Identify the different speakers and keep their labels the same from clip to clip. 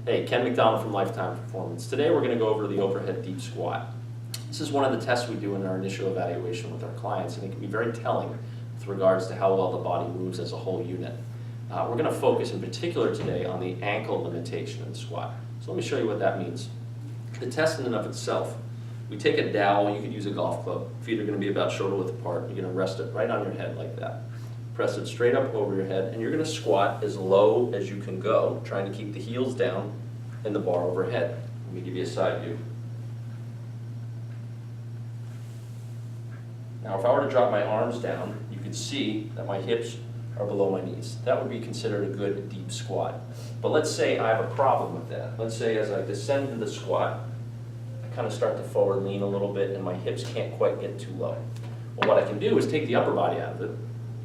Speaker 1: Hey, Ken Macdonald from Lifetime Performance. Today we're going to go over the overhead deep squat. This is one of the tests we do in our initial evaluation with our clients, and it can be very telling with regards to how well the body moves as a whole unit. We're going to focus in particular today on the ankle limitation in the squat. So let me show you what that means. The test in and of itself, we take a dowel, you could use a golf club. Feet are going to be about shoulder width apart. You're going to rest it right on your head like that. Press it straight up over your head, and you're going to squat as low as you can go, trying to keep the heels down and the bar overhead. Let me give you a side view. Now, if I were to drop my arms down, you could see that my hips are below my knees. That would be considered a good deep squat. But let's say I have a problem with that. Let's say as I descend to the squat, I kind of start to forward lean a little bit and my hips can't quite get too low. Well, what I can do is take the upper body out of it,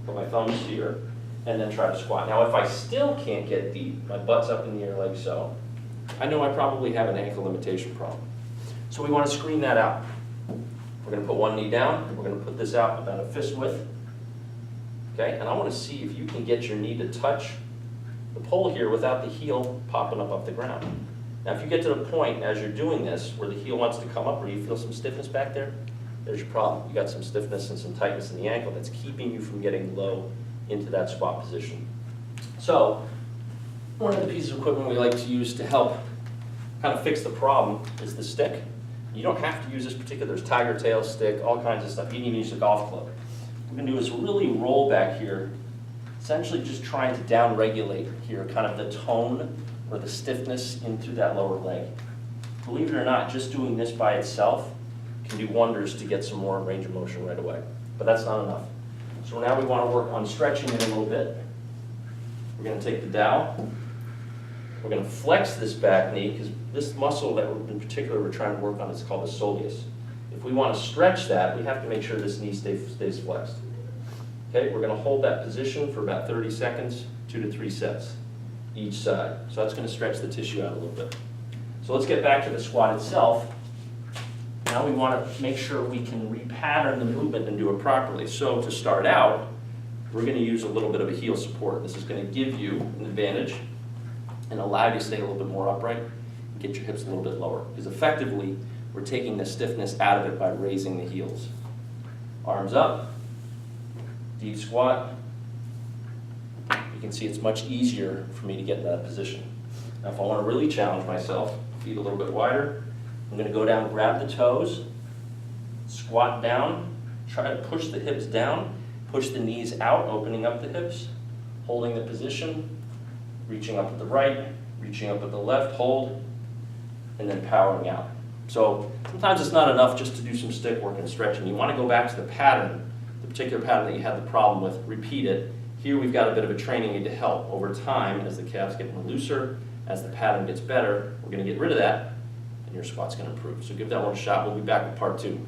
Speaker 1: put my thumbs here, and then try to squat. Now, if I still can't get deep, my butt's up in the air like so, I know I probably have an ankle limitation problem. So we want to screen that out. We're going to put one knee down, we're going to put this out about a fist width. Okay, and I want to see if you can get your knee to touch the pole here without the heel popping up off the ground. Now, if you get to the point as you're doing this where the heel wants to come up or you feel some stiffness back there, there's your problem. You got some stiffness and some tightness in the ankle that's keeping you from getting low into that squat position. So, one of the pieces of equipment we like to use to help kind of fix the problem is the stick. You don't have to use this particular, there's tiger tail stick, all kinds of stuff. You can even use a golf club. What we're going to do is really roll back here, essentially just trying to down-regulate here kind of the tone or the stiffness into that lower leg. Believe it or not, just doing this by itself can do wonders to get some more range of motion right away. But that's not enough. So now we want to work on stretching it a little bit. We're going to take the dowel. We're going to flex this back knee because this muscle that in particular we're trying to work on is called the soleus. If we want to stretch that, we have to make sure this knee stays flexed. Okay, we're going to hold that position for about 30 seconds, 2 to 3 sets each side. So that's going to stretch the tissue out a little bit. So let's get back to the squat itself. Now we want to make sure we can repattern the movement and do it properly. So to start out, we're going to use a little bit of a heel support. This is going to give you an advantage and allow you to stay a little bit more upright and get your hips a little bit lower. Because effectively, we're taking the stiffness out of it by raising the heels. Arms up, deep squat. You can see it's much easier for me to get in that position. Now if I want to really challenge myself, feet a little bit wider, I'm going to go down, grab the toes, squat down, try to push the hips down, push the knees out, opening up the hips, holding the position, reaching up at the right, reaching up at the left, hold, and then powering out. So sometimes it's not enough just to do some stick work and stretching. You want to go back to the pattern, the particular pattern that you had the problem with, repeat it. Here we've got a bit of a training aid to help. Over time, as the calves get more looser, as the pattern gets better, we're going to get rid of that, and your squat's going to improve. So give that one a shot. We'll be back with part 2.